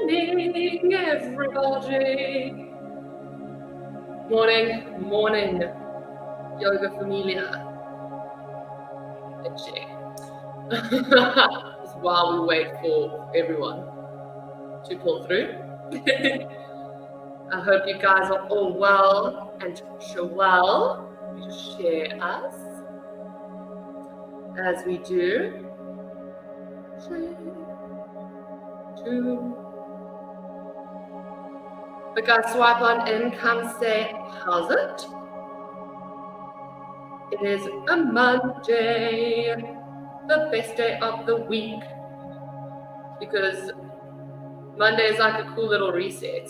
morning, everybody. Morning, yoga familia. Just while we wait for everyone to pull through. I hope you guys are all well and well. We just share us as we do. 3, 2. But guys, swipe on in, come say, how's it? It is a Monday, the best day of the week, because Monday is like a cool little reset.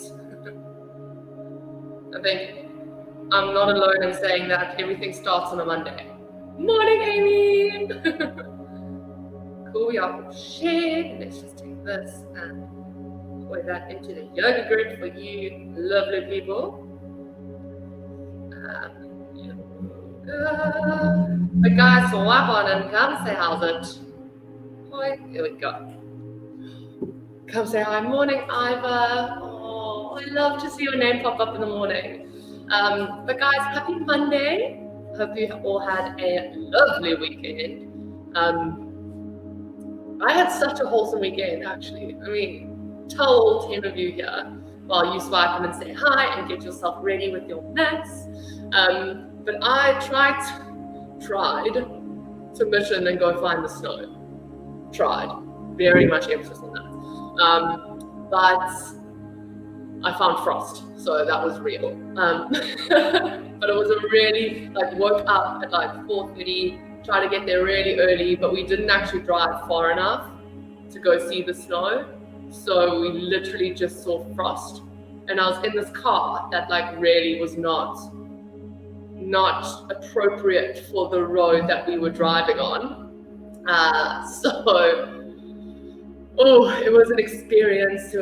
I think I'm not alone in saying that everything starts on a Monday. Morning, Amy! Cool, we are shared. Let's just take this and pour that into the yoga group for you lovely people. But guys, swipe on and come say how's it. Hi, here we go. Come say hi. Morning, Iva. Oh, I love to see your name pop up in the morning. But guys, happy Monday. Hope you all had a lovely weekend. I had such a wholesome weekend, actually. I mean, tell all 10 of you here while you swipe in and say hi and get yourself ready with your mats. But I tried to mission and go find the snow. Tried. Very much emphasis on that. But I found frost, so that was real. But it was a really, woke up at 4:30, tried to get there really early, but we didn't actually drive far enough to go see the snow. So we literally just saw frost. And I was in this car that really was not appropriate for the road that we were driving on. It was an experience. We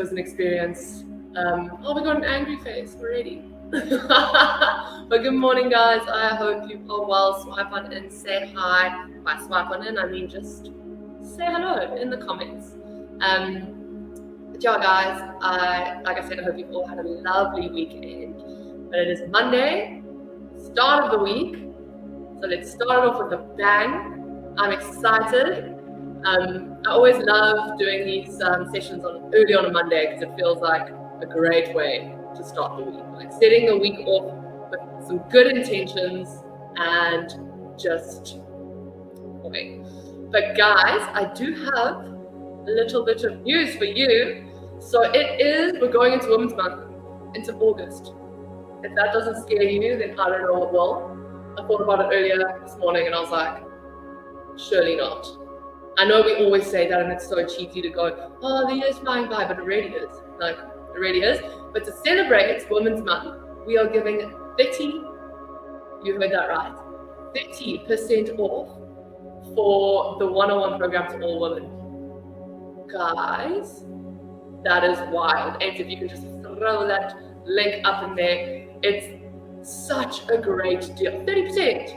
got an angry face already. But good morning, guys. I hope you are well. Swipe on in, say hi. By swipe on in, I mean just say hello in the comments. But yeah, guys, like I said, I hope you've all had a lovely weekend. But it is Monday, start of the week. So let's start it off with a bang. I'm excited. I always love doing these sessions early on a Monday because it feels like a great way to start the week. Setting the week off with some good intentions and just okay. But guys, I do have a little bit of news for you. So we're going into Women's Month, into August. If that doesn't scare you, then I don't know what will. I thought about it earlier this morning and I was like, surely not. I know we always say that and it's so cheesy to go, oh, the year's flying by, but it really is. It really is. But to celebrate Women's Month, we are giving 30, you heard that right, 30% off for the 101 program to all women. Guys, that is wild. And if you can just throw that link up in there, it's such a great deal. 30%.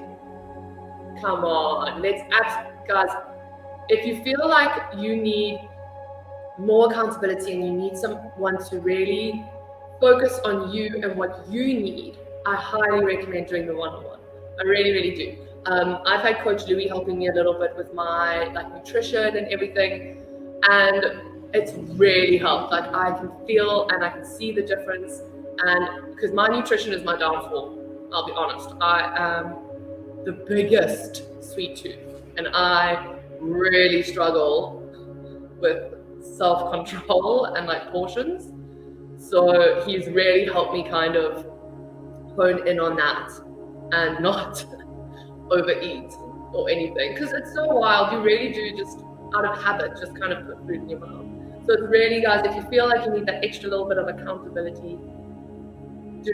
Come on, guys, if you feel like you need more accountability and you need someone to really focus on you and what you need, I highly recommend doing the 101. I really, really do. I've had Coach Louis helping me a little bit with my nutrition and everything, and it's really helped. I can feel and I can see the difference, and because my nutrition is my downfall, I'll be honest. I am the biggest sweet tooth, and I really struggle with self-control and portions. So he's really helped me kind of hone in on that and not overeat or anything, because it's so wild. You really do just out of habit just kind of put food in your mouth. So it's really, guys, if you feel like you need that extra little bit of accountability, do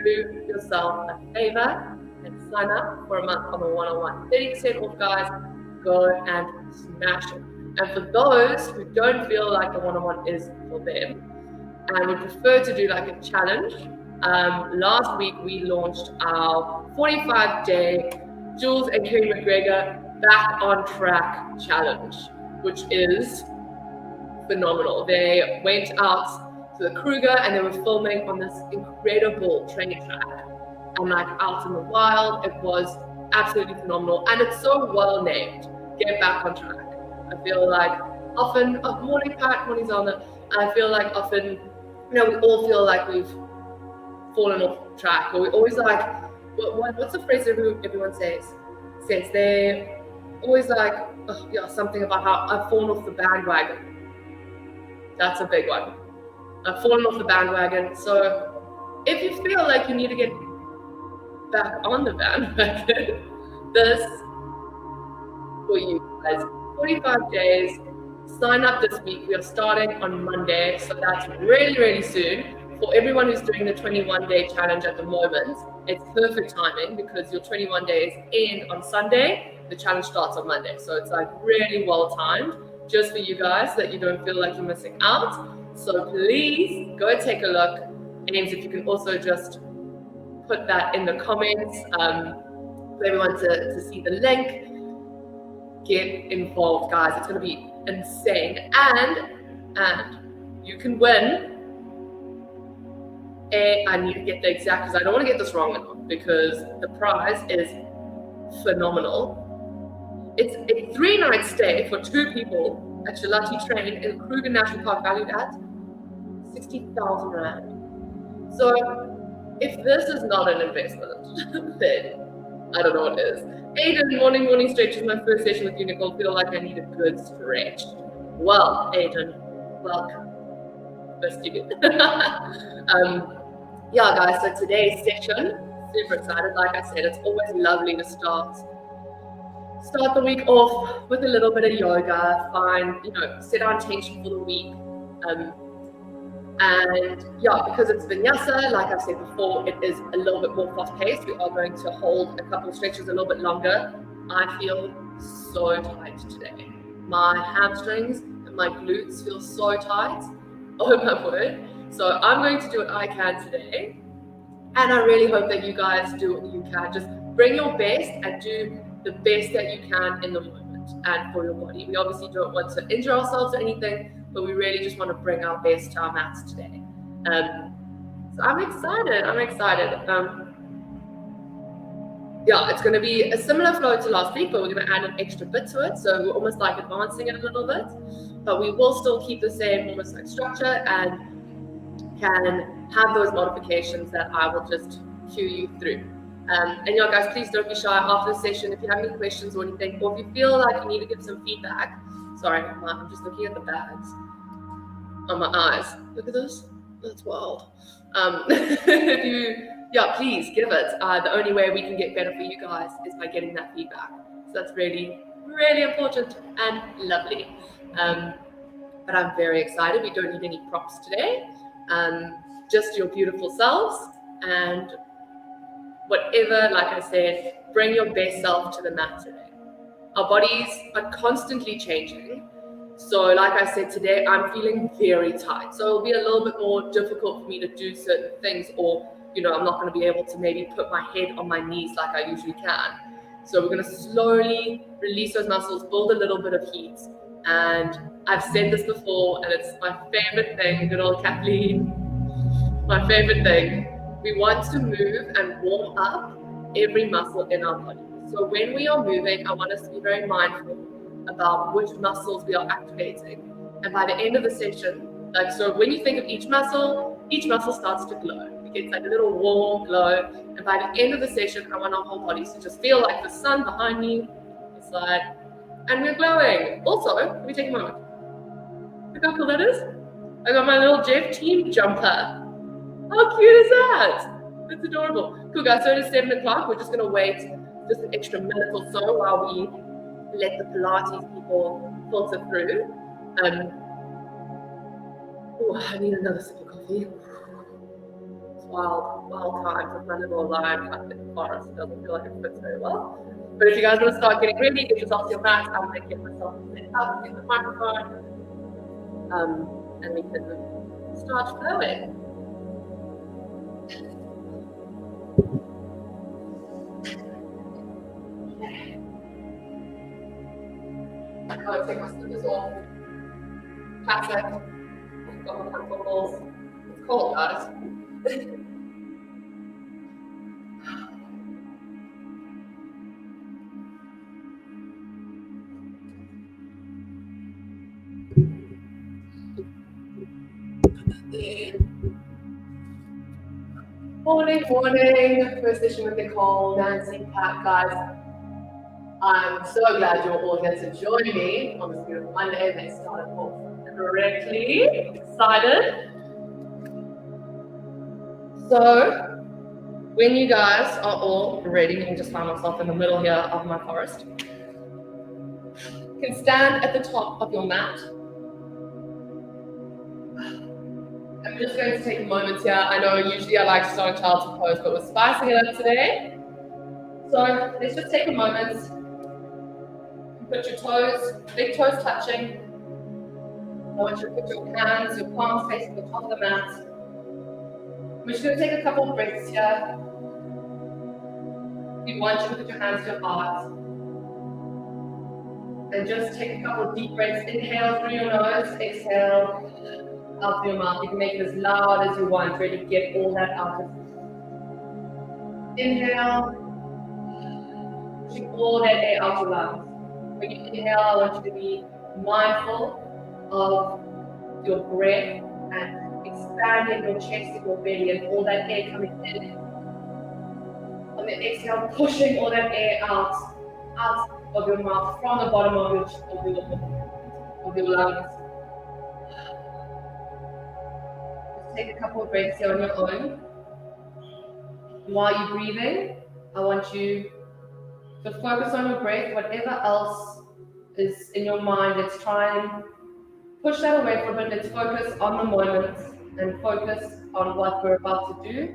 yourself a favor and sign up for a month on the 101. 30% off, guys. Go and smash it. And for those who don't feel like the 101 is for them and would prefer to do a challenge, last week we launched our 45-day Jules and Kerry McGregor Back on Track challenge, which is phenomenal. They went out to the Kruger, and they were filming on this incredible training track. And like out in the wild, it was absolutely phenomenal. And it's so well named, Get Back on Track. I feel like often, morning Pat, morning Zana, I feel like often, we all feel like we've fallen off track, or we always like, what's the phrase everyone says? They're always like, something about how I've fallen off the bandwagon. That's a big one. I've fallen off the bandwagon. So if you feel like you need to get back on the bandwagon, this for you guys, 45 days, sign up this week. We are starting on Monday, so that's really, really soon. For everyone who's doing the 21-day challenge at the moment, it's perfect timing because your 21 days end on Sunday, the challenge starts on Monday. So it's like really well timed just for you guys so that you don't feel like you're missing out. So please go take a look. And if you can also just put that in the comments for everyone to see the link. Get involved, guys. It's going to be insane. And you can win. I need to get the exact, because I don't want to get this wrong enough, because the prize is phenomenal. It's a 3-night stay for 2 people at Shalati Train in Kruger National Park, valued at 60,000 Rand. So if this is not an investment, then I don't know what is. Aiden, morning stretch is my first session with you, Nicole. Feel like I need a good stretch. Well, Aiden, welcome. First you. Yeah, guys, so today's session, super excited. Like I said, it's always lovely to start the week off with a little bit of yoga, set our intention for the week. And yeah, because it's Vinyasa, like I've said before, it is a little bit more fast-paced. We are going to hold a couple of stretches a little bit longer. I feel so tight today. My hamstrings and my glutes feel so tight. Oh my word. So I'm going to do what I can today. And I really hope that you guys do what you can. Just bring your best and do the best that you can in the moment and for your body. We obviously don't want to injure ourselves or anything, but we really just want to bring our best to our mats today. So I'm excited. Yeah, it's going to be a similar flow to last week, but we're going to add an extra bit to it. So we're almost like advancing it a little bit, but we will still keep the same almost like structure and can have those modifications that I will just cue you through. And yeah, guys, please don't be shy after the session. If you have any questions or anything, or if you feel like you need to give some feedback. Sorry, I'm just looking at the bags on my eyes. Look at this. That's wild. Please give it. The only way we can get better for you guys is by getting that feedback. So that's really, really important and lovely. But I'm very excited. We don't need any props today. Just your beautiful selves, and whatever, like I said, bring your best self to the mat today. Our bodies are constantly changing. So like I said, today I'm feeling very tight. So it'll be a little bit more difficult for me to do certain things, or, I'm not going to be able to maybe put my head on my knees like I usually can. So we're going to slowly release those muscles, build a little bit of heat. And I've said this before, and it's my favorite thing, good old Kathleen, my favorite thing. We want to move and warm up every muscle in our body. So when we are moving, I want us to be very mindful about which muscles we are activating. And by the end of the session, so when you think of each muscle starts to glow. It gets like a little warm glow. And by the end of the session, I want our whole bodies to just feel like the sun behind me, the side, and we're glowing. Also, let me take a moment. Look how cool that is. I got my little Jeff team jumper. How cute is that? It's adorable. Cool, guys. So it is 7 o'clock. We're just going to wait just an extra minute or so while we let the Pilates people filter through. I need another sip of coffee. It's wild times with my little lime cut in the forest. It doesn't feel like it fits very well. But if you guys want to start getting ready, get yourself to your mat. I'm going to get myself set up in the microphone. And we can start flowing. I'm going to take my slippers off. Classic. Got my comfortables. Cold, guys. Morning, first session with Nicole, Nancy, Pat, guys. I'm so glad you're all here to join me on this beautiful Monday. They started off correctly. Excited? So, when you guys are all ready, you can just find myself in the middle here of my forest. You can stand at the top of your mat. I'm just going to take a moment here. I know usually I like to start a child's pose, but we're spicing it up today. So let's just take a moment. Put your toes, big toes touching. I want you to put your hands, your palms facing the top of the mat. We're just going to take a couple of breaths here. We want you to put your hands to your heart. And just take a couple of deep breaths. Inhale through your nose, exhale out through your mouth. You can make it as loud as you want, really get all that out of you. Inhale, pushing all that air out your lungs. When you inhale, I want you to be mindful of your breath and expanding your chest and your belly and all that air coming in. On the exhale, pushing all that air out of your mouth from the bottom of your lungs. Just take a couple of breaths here on your own. While you're breathing, I want you to focus on your breath. Whatever else is in your mind, let's try and push that away for a bit. Let's focus on the moment and focus on what we're about to do.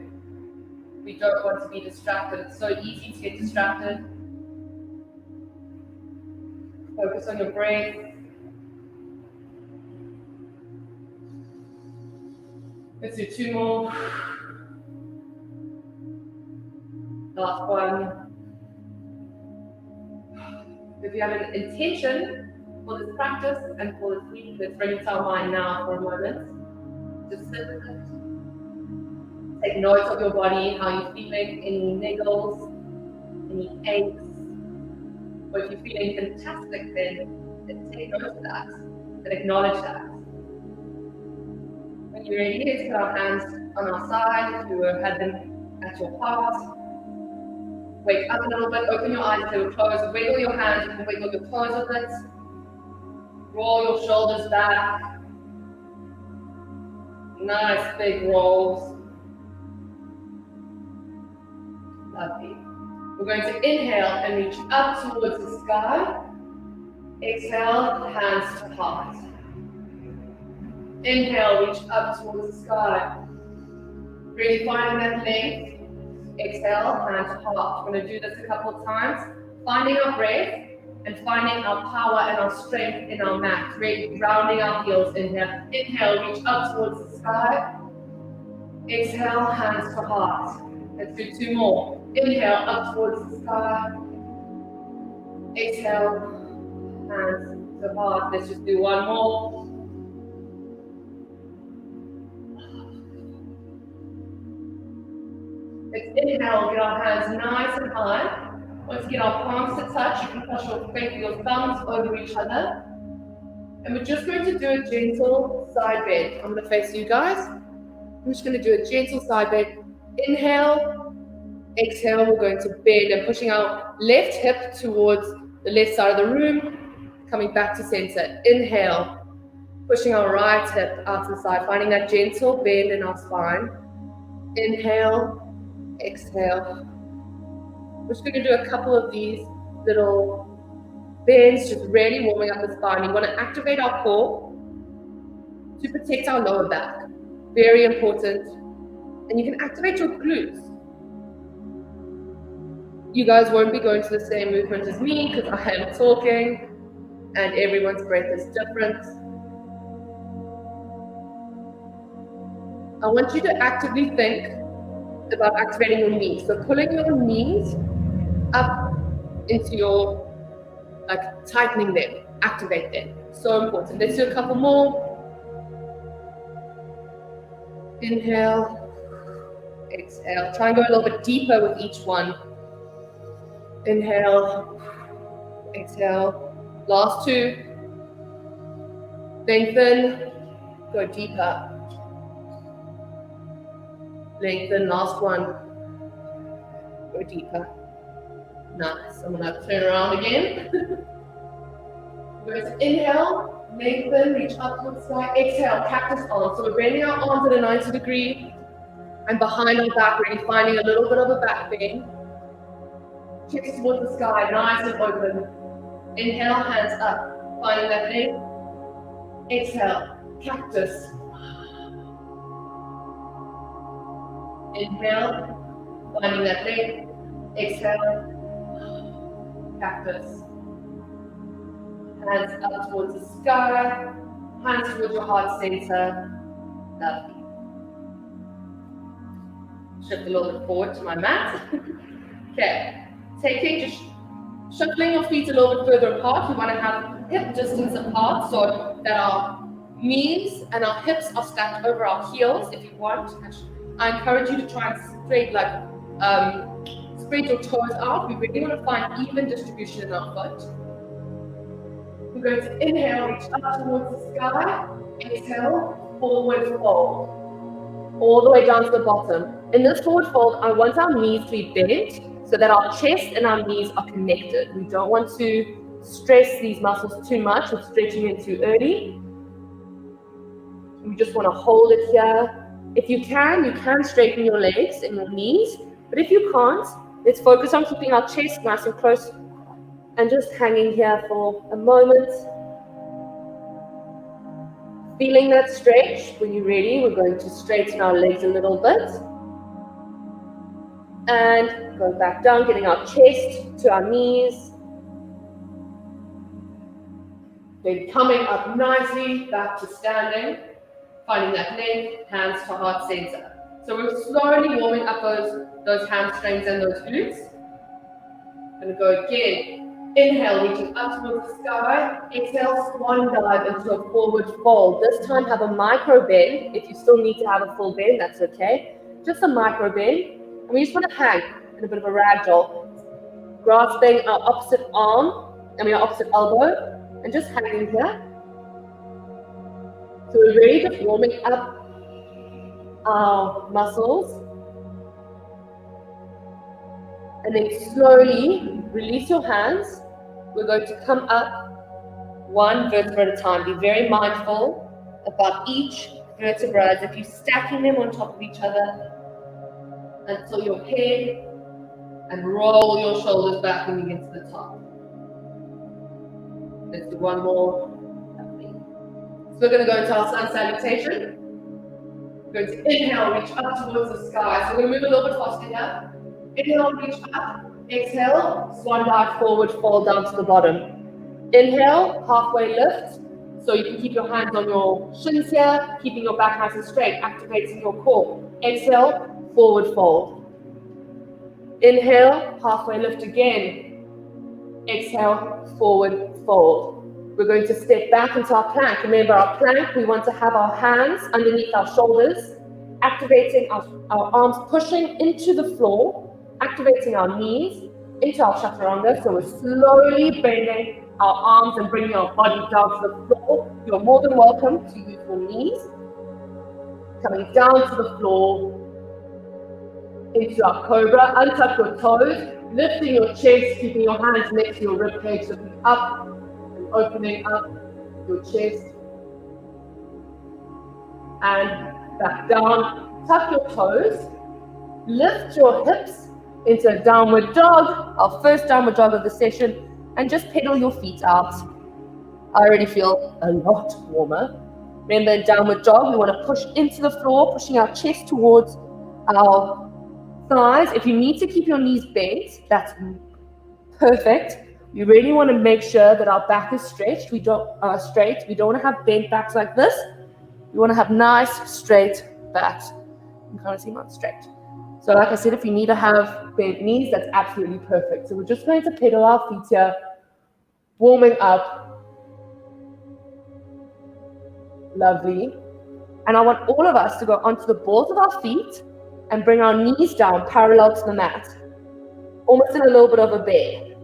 We don't want to be distracted. It's so easy to get distracted. Focus on your breath. Let's do 2 more. Last one. If you have an intention for this practice and for this week, let's bring it to our mind now for a moment. Just sit with it. Take note of your body, how you're feeling, any niggles, any aches. Or if you're feeling fantastic, then take note of that and acknowledge that. When you're ready, let's put our hands on our side. If you had them at your heart. Wake up a little bit, open your eyes till closed, wiggle your hands, you can wiggle your toes a bit. Roll your shoulders back. Nice big rolls. Lovely. We're going to inhale and reach up towards the sky. Exhale, hands to heart. Inhale, reach up towards the sky. Really finding that length. Exhale, hand to heart. We're going to do this a couple of times. Finding our breath and finding our power and our strength in our mat. Really grounding our heels in here. Inhale, reach up towards the sky. Exhale, hands to heart. Let's do 2 more. Inhale, up towards the sky. Exhale, hands to heart. Let's just do 1 more. Let's inhale, get our hands nice and high. Once you get our palms to touch, you can push your thumbs over each other. And we're just going to do a gentle side bend. I'm going to face you guys. I'm just going to do a gentle side bend. Inhale, exhale, we're going to bend and pushing our left hip towards the left side of the room, coming back to center. Inhale, pushing our right hip out to the side, finding that gentle bend in our spine. Inhale, exhale. We're just going to do a couple of these little bends, just really warming up the spine. You want to activate our core to protect our lower back. Very important. And you can activate your glutes. You guys won't be going to the same movement as me because I am talking and everyone's breath is different. I want you to actively think about activating your knees. So pulling your knees up into your, tightening them, activate them. So important. Let's do a couple more. Inhale, exhale. Try and go a little bit deeper with each one. Inhale, exhale. Last two. Lengthen, go deeper. Lengthen, last one. Go deeper. Nice. I'm gonna turn around again. We're going to inhale, lengthen, reach up towards the sky. Exhale, cactus arms. So we're bending our arms at a 90 degree and behind our back, really finding a little bit of a back bend. Chest towards the sky, nice and open. Inhale, hands up, finding that bend. Exhale, cactus. Inhale, finding that bend. Exhale, cactus. Hands up towards the sky, hands towards your heart center. Lovely. Shift a little bit forward to my mat. Okay, just shuffling your feet a little bit further apart. We want to have hip distance apart so that our knees and our hips are stacked over our heels if you want. I encourage you to try and spread your toes out. We really want to find even distribution in our foot. We're going to inhale, reach up towards the sky. Exhale, forward fold. All the way down to the bottom. In this forward fold, I want our knees to be bent so that our chest and our knees are connected. We don't want to stress these muscles too much or stretching in too early. We just want to hold it here. If you can straighten your legs and your knees, but if you can't, let's focus on keeping our chest nice and close and just hanging here for a moment. Feeling that stretch. When you're ready, we're going to straighten our legs a little bit. And go back down, getting our chest to our knees. Then coming up nicely, back to standing. Finding that length, hands to heart center. So we're slowly warming up those hamstrings and those glutes. Going to go again. Inhale, reaching up towards the sky. Exhale, swan dive into a forward fold. This time have a micro bend. If you still need to have a full bend, that's okay. Just a micro bend. And we just want to hang in a bit of a ragdoll. Grasping our opposite arm, our opposite elbow, and just hanging here. So we're really just warming up our muscles. And then slowly release your hands. We're going to come up one vertebra at a time. Be very mindful about each vertebra as if you're stacking them on top of each other until your head, and roll your shoulders back when you get to the top. Let's do one more. So we're going to go into our sun salutation. We're going to inhale, reach up towards the sky. So we're going to move a little bit faster here. Inhale, reach up. Exhale, swan dive forward, fall down to the bottom. Inhale, halfway lift. So you can keep your hands on your shins here, keeping your back nice and straight, activating your core. Exhale, forward fold. Inhale, halfway lift again. Exhale, forward fold. We're going to step back into our plank. Remember, our plank, we want to have our hands underneath our shoulders, activating our arms pushing into the floor, activating our knees into our chaturanga. So we're slowly bending our arms and bringing our body down to the floor. You're more than welcome to use your knees. Coming down to the floor, into our cobra. Untuck your toes, lifting your chest, keeping your hands next to your rib cage, looking up and opening up your chest. And back down. Tuck your toes, lift your hips into a downward dog, our first downward dog of the session, and just pedal your feet out. I already feel a lot warmer. Remember, in downward dog, we want to push into the floor, pushing our chest towards our thighs. If you need to keep your knees bent, that's perfect. We really want to make sure that our back is stretched. We don't want to have bent backs like this. We want to have nice, straight backs. You can kind of see mine straight. So like I said, if you need to have bent knees, that's absolutely perfect. So we're just going to pedal our feet here, warming up. Lovely. And I want all of us to go onto the balls of our feet and bring our knees down parallel to the mat, almost in a little bit of a bear,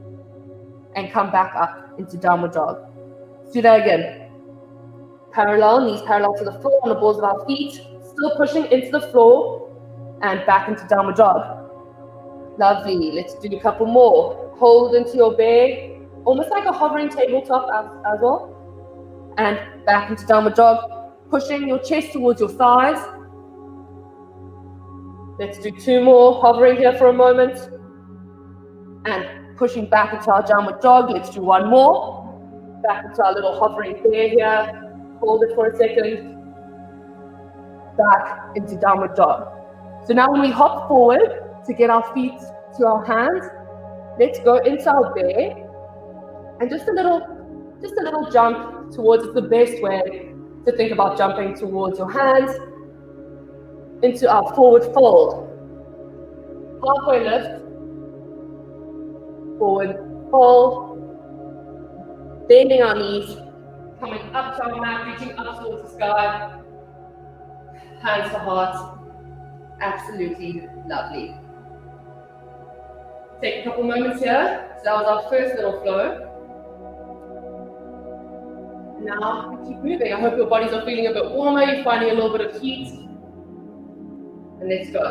and come back up into downward dog. Let's do that again. Parallel, knees parallel to the floor on the balls of our feet, still pushing into the floor and back into downward dog. Lovely. Let's do a couple more. Hold into your bear, almost like a hovering tabletop as well. And back into downward dog, pushing your chest towards your thighs. Let's do 2 more, hovering here for a moment. And pushing back into our downward dog. Let's do 1 more. Back into our little hovering bear here. Hold it for a second. Back into downward dog. So now when we hop forward to get our feet to our hands, let's go into our bear. And just a little jump towards, it's the best way to think about jumping towards your hands into our forward fold. Halfway lift, forward fold, bending our knees, coming up to our mat, reaching up towards the sky, hands to heart. Absolutely lovely. Take a couple moments here. So that was our first little flow. Now we keep moving. I hope your bodies are feeling a bit warmer. You're finding a little bit of heat. And let's go.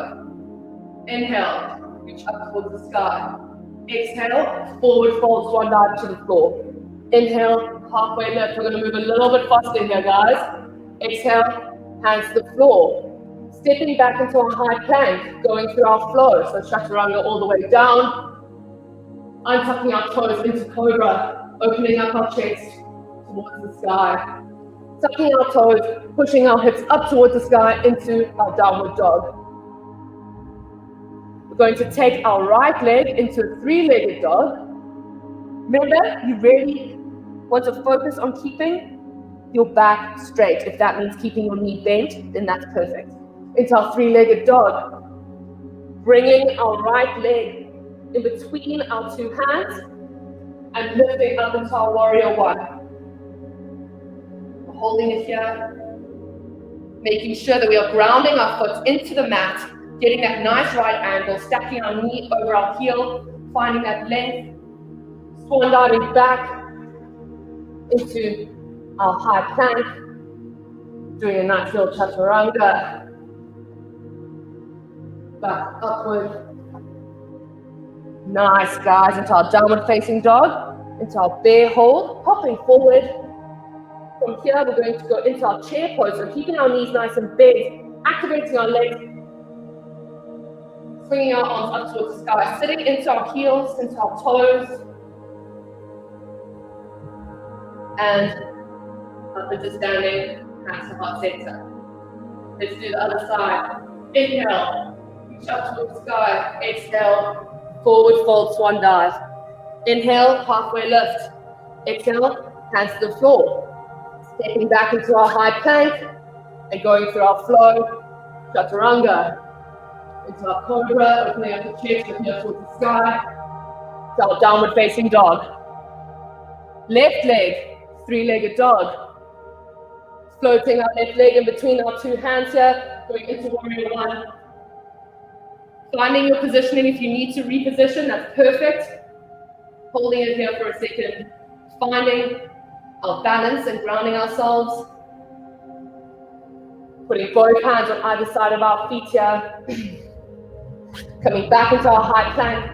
Inhale, reach up towards the sky. Exhale, forward fold, swan dive to the floor. Inhale, halfway lift. We're going to move a little bit faster here, guys. Exhale, hands to the floor. Stepping back into our high plank, going through our flow. So chaturanga all the way down. Untucking our toes into cobra, opening up our chest towards the sky. Tucking our toes, pushing our hips up towards the sky into our downward dog. We're going to take our right leg into a 3-legged dog. Remember, you really want to focus on keeping your back straight. If that means keeping your knee bent, then that's perfect. Into our 3-legged dog. Bringing our right leg in between our 2 hands and lifting up into our warrior 1. We're holding it here, making sure that we are grounding our foot into the mat, getting that nice right angle, stacking our knee over our heel, finding that length, swan diving back into our high plank, doing a nice little chaturanga, back upward. Nice, guys, into our downward facing dog, into our bear hold, hopping forward. From here, we're going to go into our chair pose, so keeping our knees nice and bent, activating our legs, swinging our arms up towards the sky, sitting into our heels, into our toes, and up into standing, hands to heart center. Let's do the other side. Inhale, reach up towards the sky. Exhale, forward fold, swan dive. Inhale, halfway lift. Exhale, hands to the floor. Stepping back into our high plank and going through our flow, chaturanga. Into our cobra, opening up the chest, looking up towards the sky. To our downward facing dog. Left leg, 3-legged dog. Floating our left leg in between our 2 hands here, going into warrior 1. Finding your positioning. If you need to reposition, that's perfect. Holding it here for a second. Finding our balance and grounding ourselves. Putting both hands on either side of our feet here. Coming back into our high plank.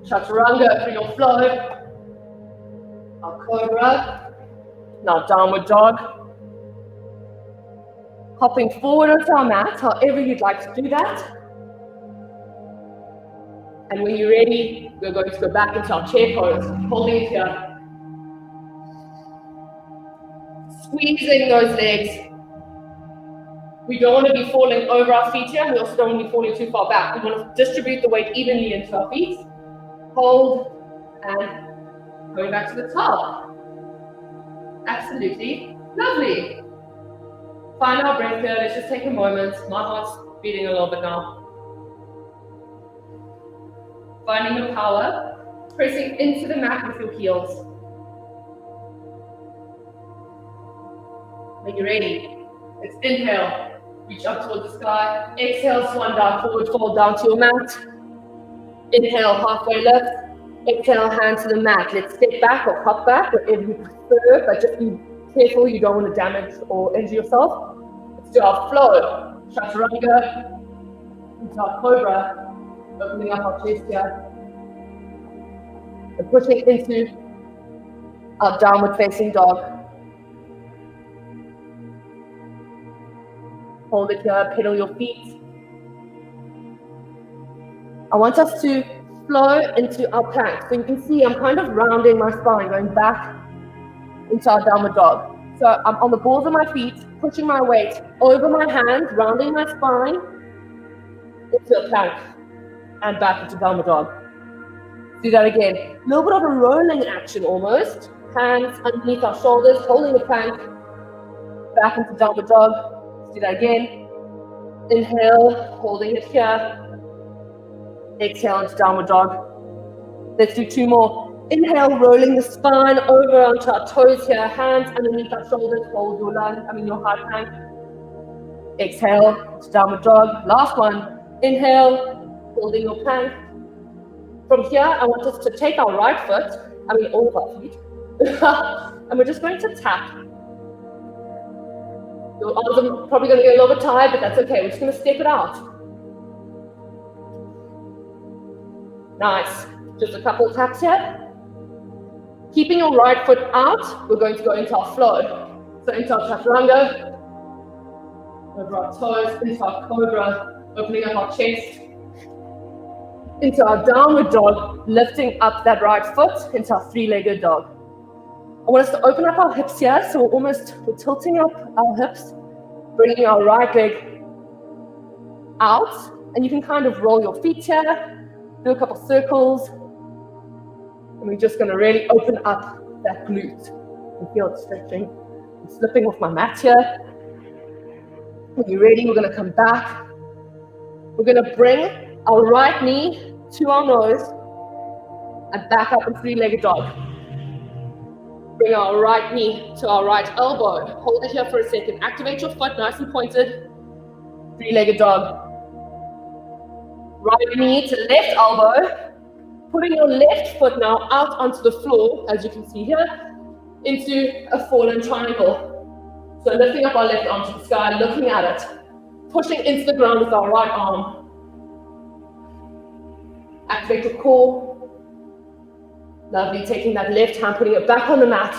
Chaturanga through your flow. Our cobra. Now downward dog. Hopping forward onto our mat, however you'd like to do that. And when you're ready, we're going to go back into our chair pose, holding it here. Squeezing those legs. We don't want to be falling over our feet here. We also don't want to be falling too far back. We want to distribute the weight evenly into our feet. Hold, and going back to the top. Absolutely lovely. Find our breath here. Let's just take a moment. My heart's beating a little bit now. Finding the power, pressing into the mat with your heels. When you're ready, let's inhale, Reach up towards the sky. Exhale, swan down, forward fold down to your mat. Inhale, halfway lift. Exhale, hand to the mat. Let's step back or hop back, whatever you prefer, but just be careful you don't want to damage or injure yourself. Let's do our flow. Chaturanga into our cobra, opening up our chest here. And pushing into our downward facing dog. Hold it here, pedal your feet. I want us to flow into our plank. So you can see I'm kind of rounding my spine, going back into our downward dog. So I'm on the balls of my feet, pushing my weight over my hands, rounding my spine into a plank and back into downward dog. Do that again. A little bit of a rolling action almost. Hands underneath our shoulders, holding the plank, back into downward dog. Let's do that again. Inhale, holding it here. Exhale into downward dog. Let's do two more. Inhale, rolling the spine over onto our toes here. Hands underneath our shoulders, hold your your high plank. Exhale into downward dog. Last one. Inhale, holding your plank. From here, I want us to take our right foot, all of our feet, and we're just going to tap. Your arms are probably going to get a little bit tired, but that's okay. We're just going to step it out. Nice. Just a couple of taps here. Keeping your right foot out, we're going to go into our flow. So into our chaturanga, over our toes, into our cobra, opening up our chest, into our downward dog, lifting up that right foot into our three-legged dog. I want us to open up our hips here, so we're tilting up our hips, bringing our right leg out, and you can kind of roll your feet here, do a couple circles, and we're just going to really open up that glute. You feel it stretching. I'm slipping off my mat here. When you're ready, we're going to come back. We're going to bring our right knee to our nose and back up in three-legged dog. Bring our right knee to our right elbow. Hold it here for a second. Activate your foot nice and pointed. Three-legged dog. Right knee to left elbow. Putting your left foot now out onto the floor, as you can see here, into a fallen triangle. So lifting up our left arm to the sky, looking at it. Pushing into the ground with our right arm. Activate your core. Lovely, taking that left hand, putting it back on the mat,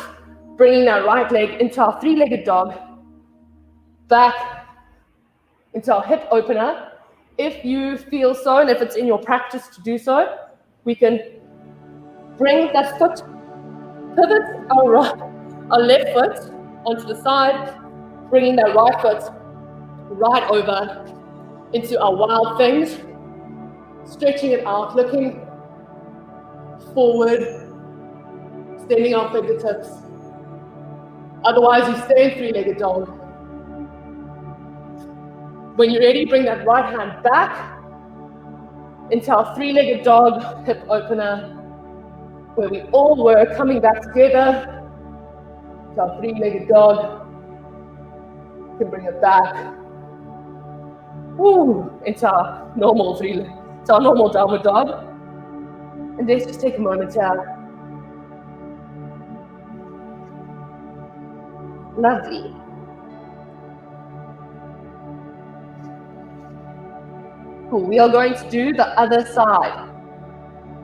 bringing that right leg into our three-legged dog, back into our hip opener. If you feel so, and if it's in your practice to do so, we can bring that foot, pivot our left foot onto the side, bringing that right foot right over into our wild things, stretching it out, looking forward, extending our fingertips. Otherwise, you stay in three-legged dog. When you're ready, bring that right hand back into our three-legged dog hip opener, where we all were, coming back together to our three-legged dog. You can bring it back into our normal downward dog. And let's just take a moment here. Lovely. Cool. We are going to do the other side.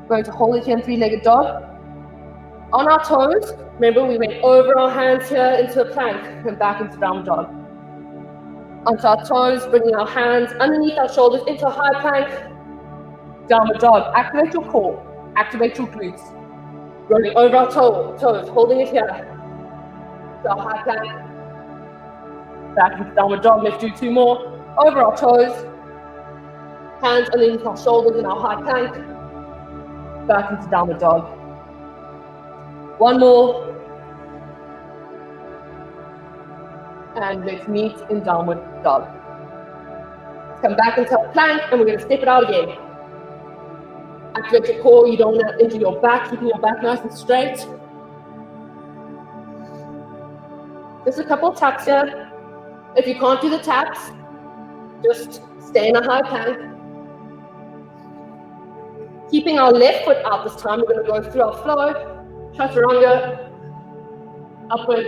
We're going to hold it here in three-legged dog. On our toes, remember we went over our hands here into a plank and back into downward dog. Onto our toes, bringing our hands underneath our shoulders into a high plank, downward dog. Activate your core, activate your glutes. Rolling over our toes, holding it here. To our high plank, back into downward dog. Let's do two more. Over our toes, hands underneath our shoulders in our high plank, back into downward dog. One more. And let's meet in downward dog. Let's come back into our plank and we're going to step it out again. Activate your core, you don't want to injure your back, keeping your back nice and straight. Just a couple of taps here. If you can't do the taps, Just stay in a high plank. Keeping our left foot out this time, we're going to go through our flow, chaturanga, upward,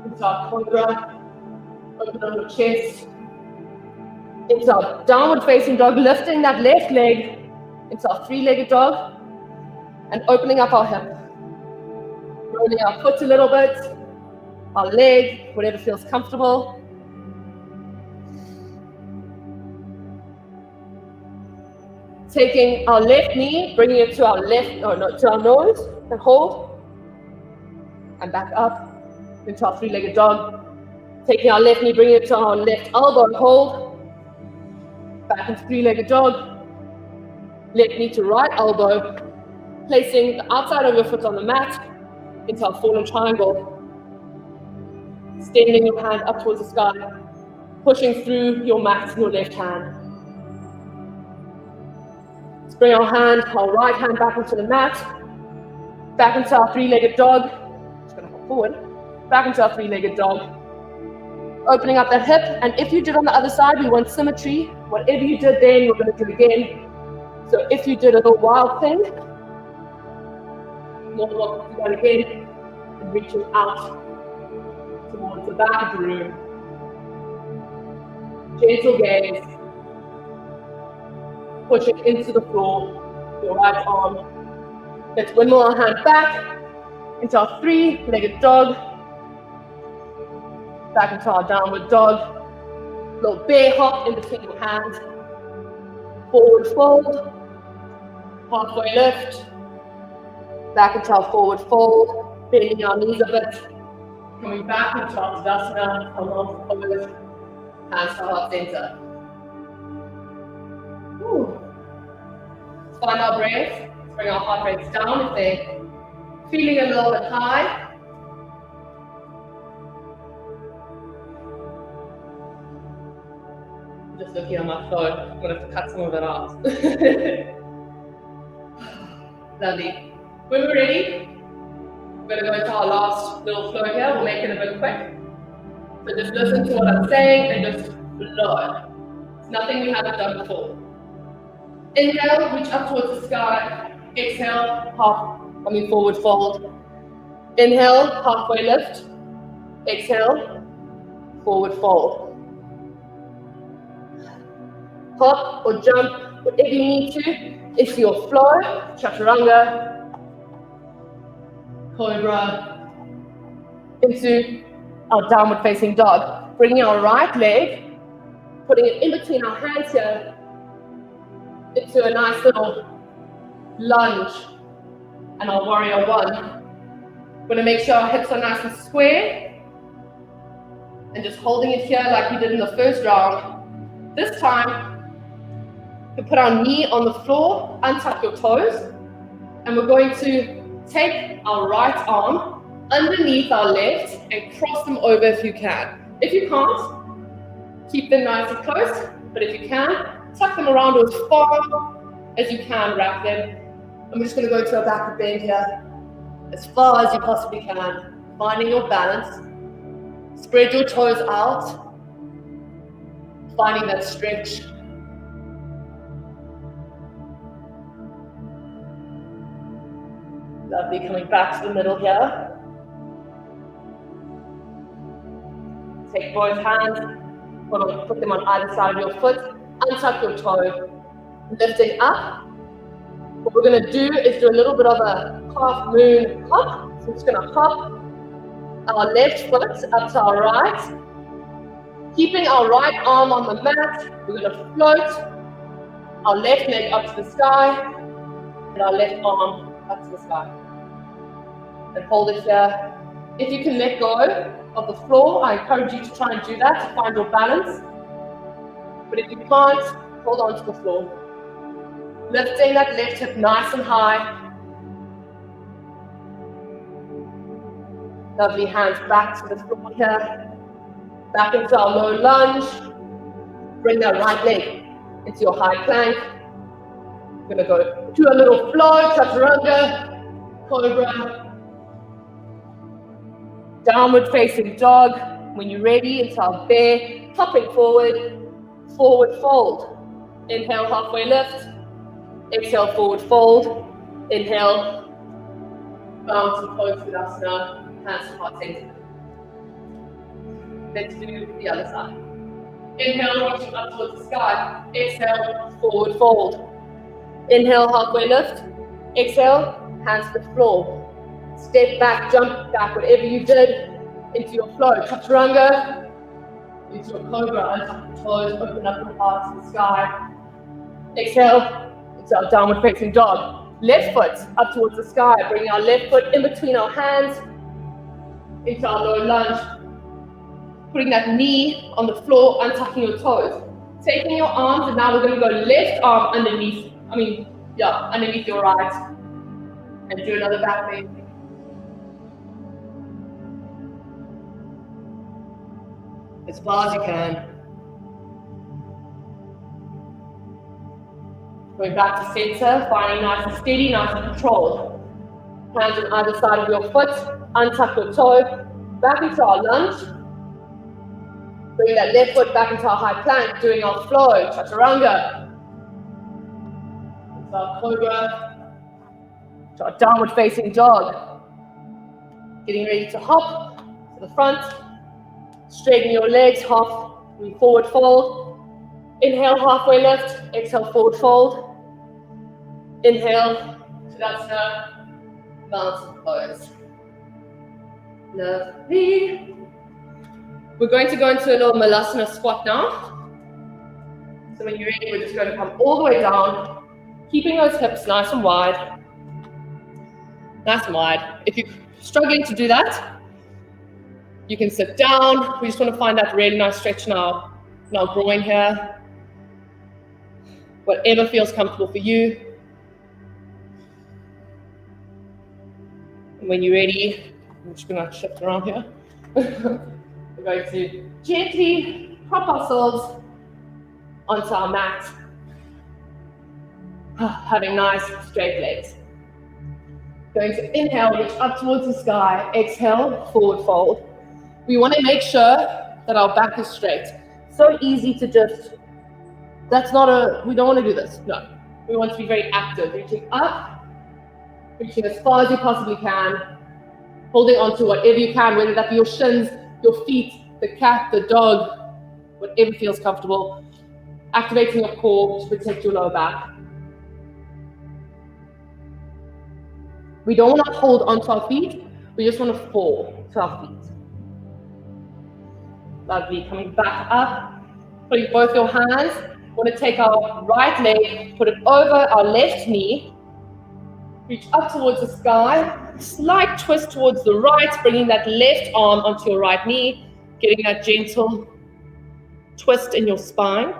into our cobra, open on your chest, into our downward facing dog, lifting that left leg into our three-legged dog, and opening up our hip. Rolling our foot a little bit, our leg, whatever feels comfortable. Taking our left knee, bringing it to our to our nose, and hold. And back up into our three-legged dog. Taking our left knee, bringing it to our left elbow, and hold. Back into three-legged dog. Left knee to right elbow. Placing the outside of your foot on the mat into our fallen triangle. Extending your hand up towards the sky. Pushing through your mat in your left hand. Let's bring our right hand back into the mat. Back into our three-legged dog. Just going to hop forward. Back into our three-legged dog. Opening up that hip. And if you did on the other side, we want symmetry. Whatever you did then, we're going to do again. So if you did a little wild thing, more than welcome to do that again. And reaching out towards the back of the room. Gentle gaze. Pushing into the floor, your right arm. Let's windmill our hand back into our three-legged dog. Back into our downward dog. Little bear hop in between your hands. Forward fold. Halfway lift. Back into our forward fold. Bending our knees a bit. Coming back into our Shavasana. Come on forward. Hands to heart center. Let's find our breath. Let's bring our heart rates down if they're feeling a little bit high. Just looking at my phone, I'm going to have to cut some of it out. Lovely. When we're ready, we're going to go into our last little flow here. We'll make it a bit quick. So just listen to what I'm saying and just flow. It's nothing we haven't done before. Inhale, reach up towards the sky. Exhale, forward fold. Inhale, halfway lift. Exhale, forward fold. Hop or jump, whatever you need to. It's your flow, chaturanga, cobra, into our downward facing dog. Bringing our right leg, putting it in between our hands here, into a nice little lunge, and our warrior one. We're going to make sure our hips are nice and square, and just holding it here like we did in the first round. This time, we put our knee on the floor, untuck your toes, and we're going to take our right arm underneath our left and cross them over if you can. If you can't, keep them nice and close, but if you can, tuck them around as far as you can, wrap them. And we're just going to go to a backward bend here, as far as you possibly can, finding your balance. Spread your toes out, finding that stretch. Lovely, coming back to the middle here. Take both hands, put them on either side of your foot, untuck your toe, lifting up. What we're going to do is do a little bit of a half moon hop. So we're just going to hop our left foot up to our right, keeping our right arm on the mat. We're going to float our left leg up to the sky and our left arm up to the sky. And hold it here. If you can let go of the floor, I encourage you to try and do that to find your balance. But if you can't, hold on to the floor. Lifting that left hip nice and high. Lovely, hands back to the floor here. Back into our low lunge. Bring that right leg into your high plank. We're going to go to a little flow, chaturanga, cobra. Downward facing dog. When you're ready, it's our bear, hopping forward, forward fold. Inhale, halfway lift. Exhale, forward fold. Inhale, bounce and close Vinyasa, hands to heart center. Let's do the other side. Inhale, reaching up towards the sky. Exhale, forward fold. Inhale, halfway lift. Exhale, hands to the floor. Step back, jump back, whatever you did, into your flow. Chaturanga, into your cobra, untap the toes, open up your heart to the sky. Exhale, into our downward facing dog. Left foot up towards the sky, bringing our left foot in between our hands, into our low lunge. Putting that knee on the floor, untucking your toes. Taking your arms, and now we're going to go left arm underneath, underneath your right. And do another back bend. As far as you can. Going back to center, finding nice and steady, nice and controlled. Hands on either side of your foot, untuck your toe, back into our lunge. Bring that left foot back into our high plank, doing our flow, chaturanga. Into our cobra, to our downward facing dog. Getting ready to hop to the front. Straighten your legs, half forward fold. Inhale, halfway lift. Exhale, forward fold. Inhale, Shavasana, bounce and close. Lovely. We're going to go into a little Malasana Squat now. So when you're ready, we're just going to come all the way down, keeping those hips nice and wide. Nice and wide. If you're struggling to do that, you can sit down. We just want to find that really nice stretch in our groin here. Whatever feels comfortable for you. And when you're ready, I'm just going to shift around here. We're going to gently prop ourselves onto our mat. Having nice straight legs. Going to inhale, reach up towards the sky. Exhale, forward fold. We want to make sure that our back is straight. So easy to just, we don't want to do this, no. We want to be very active, reaching up, reaching as far as you possibly can, holding on to whatever you can, whether that be your shins, your feet, the cat, the dog, whatever feels comfortable. Activating your core to protect your lower back. We don't want to hold onto our feet, we just want to fall to our feet. Lovely, coming back up, putting both your hands. Want to take our right leg, put it over our left knee, reach up towards the sky, slight twist towards the right, bringing that left arm onto your right knee, getting that gentle twist in your spine.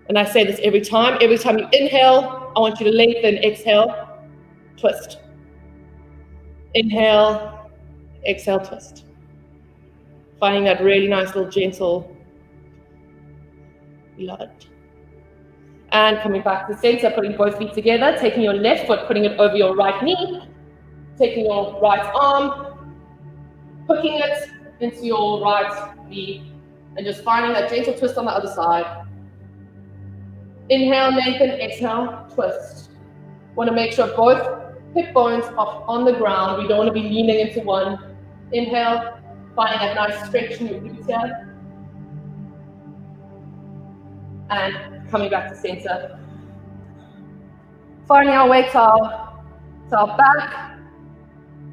And I say this every time you inhale, I want you to lengthen, exhale, twist. Inhale, exhale, twist. Finding that really nice little gentle blood. And coming back to the center, putting both feet together, taking your left foot, putting it over your right knee, taking your right arm, hooking it into your right knee, and just finding that gentle twist on the other side. Inhale, lengthen, exhale, twist. Want to make sure both hip bones are on the ground. We don't want to be leaning into one. Inhale, finding that nice stretch in your glutes here. And coming back to center. Finding our way to our back.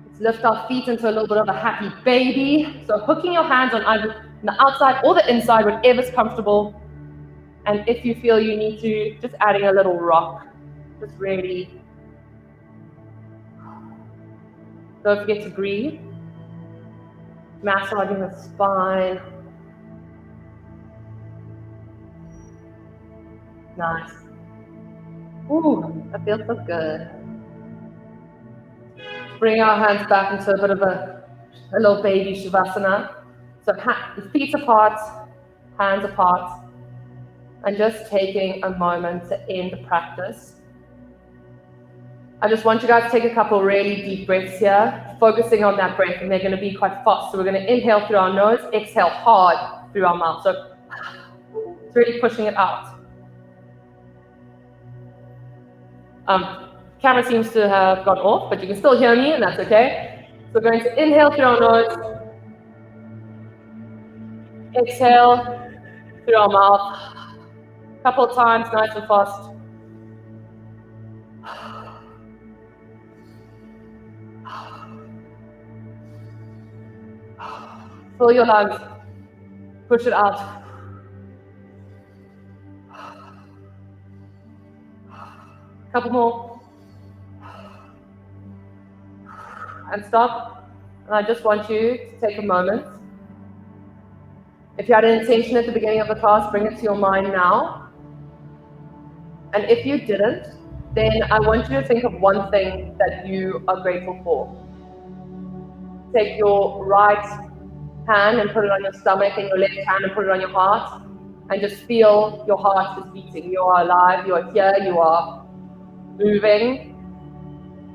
Let's lift our feet into a little bit of a happy baby. So hooking your hands on either the outside or the inside, whatever's comfortable. And if you feel you need to, just adding a little rock. Just really. Don't forget to breathe. Massaging the spine. Nice. Ooh, that feels so good. Bring our hands back into a bit of a little baby Shavasana. So feet apart, hands apart, and just taking a moment to end the practice. I just want you guys to take a couple really deep breaths here, focusing on that breath, and they're going to be quite fast. So we're going to inhale through our nose, exhale hard through our mouth. So It's really pushing it out. Camera seems to have gone off, but you can still hear me, and that's okay. So we're going to inhale through our nose, exhale through our mouth, a couple of times, nice and fast. Fill your lungs, push it out. Couple more. And stop. And I just want you to take a moment. If you had an intention at the beginning of the class, bring it to your mind now. And if you didn't, then I want you to think of one thing that you are grateful for. Take your right hand and put it on your stomach, and your left hand and put it on your heart, and just feel your heart is beating. You are alive, you are here, you are moving.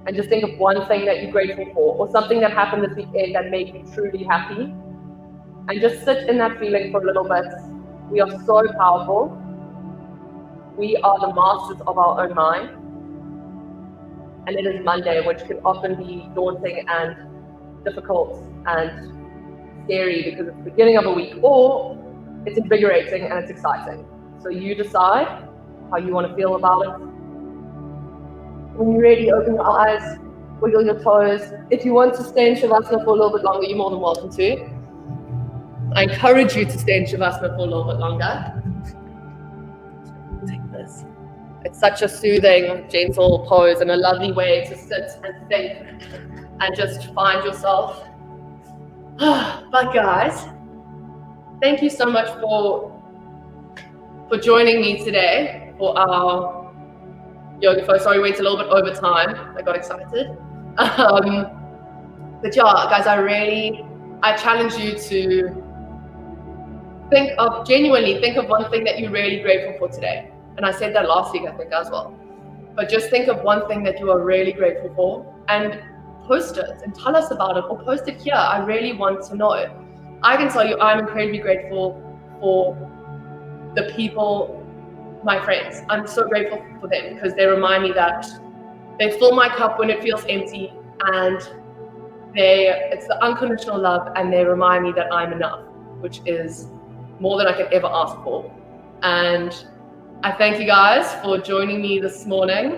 And just think of one thing that you're grateful for, or something that happened this weekend that made you truly happy. And just sit in that feeling for a little bit. We are so powerful. We are the masters of our own mind. And it is Monday, which can often be daunting and difficult and scary because it's the beginning of a week, or it's invigorating and it's exciting. So you decide how you want to feel about it. When you're ready, open your eyes, wiggle your toes. If you want to stay in Shavasana for a little bit longer, you're more than welcome to. I encourage you to stay in Shavasana for a little bit longer. Take this. It's such a soothing, gentle pose and a lovely way to sit and think and just find yourself. But guys, thank you so much for joining me today for our yoga flow. Sorry, we went a little bit over time. I got excited. But yeah, guys, I challenge you to genuinely think of one thing that you're really grateful for today. And I said that last week, I think, as well. But just think of one thing that you are really grateful for and post it and tell us about it, or post it here. I really want to know. I can tell you I'm incredibly grateful for the people, my friends. I'm so grateful for them because they remind me that they fill my cup when it feels empty, and it's the unconditional love, and they remind me that I'm enough, which is more than I could ever ask for. And I thank you guys for joining me this morning,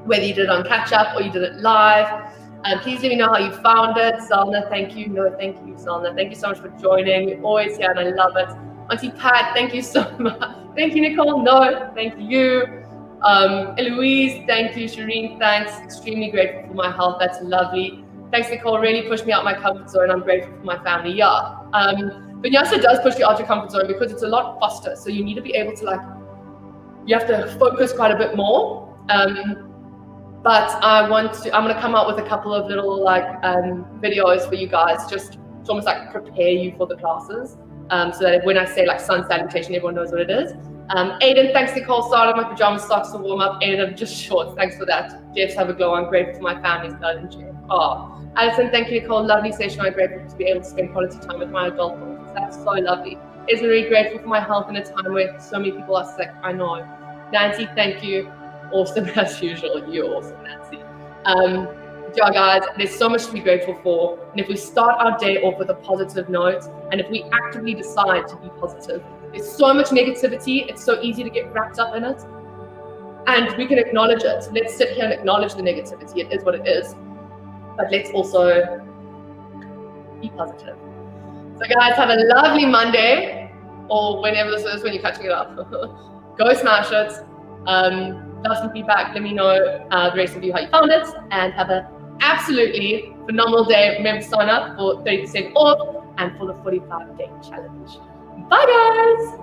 whether you did it on catch up or you did it live. And please let me know how you found it. Salna, thank you. No, thank you, Salna. Thank you so much for joining. You're always here and I love it. Auntie Pat, thank you so much. Thank you, Nicole. No, thank you. Eloise, thank you. Shireen, thanks. Extremely grateful for my health. That's lovely. Thanks, Nicole. Really pushed me out my comfort zone. I'm grateful for my family. Yeah. Vinyasa does push you out your comfort zone because it's a lot faster. So you need to be able to you have to focus quite a bit more. But I'm going to come out with a couple of little videos for you guys, just to almost prepare you for the classes. So that when I say sun salutation, everyone knows what it is. Aiden, thanks Nicole. Started my pajama socks to warm up. Aiden, just shorts. Thanks for that. Jeff's have a glow. I'm grateful for my family's blood and Jeff. Oh, Alison, thank you, Nicole. Lovely session. I'm grateful to be able to spend quality time with my adult daughters. That's so lovely. Isn't really grateful for my health in a time where so many people are sick. I know. Nancy, thank you. Awesome as usual. You're awesome, Nancy. Yeah, guys, there's so much to be grateful for. And if we start our day off with a positive note, and if we actively decide to be positive, there's so much negativity. It's so easy to get wrapped up in it. And we can acknowledge it. Let's sit here and acknowledge the negativity. It is what it is. But let's also be positive. So guys, have a lovely Monday, or whenever this is when you're catching it up. Go smash it. Leave some feedback. Let me know the rest of you how you found it, and have an absolutely phenomenal day. Remember to sign up for 30% off and for the 45-day challenge. Bye guys.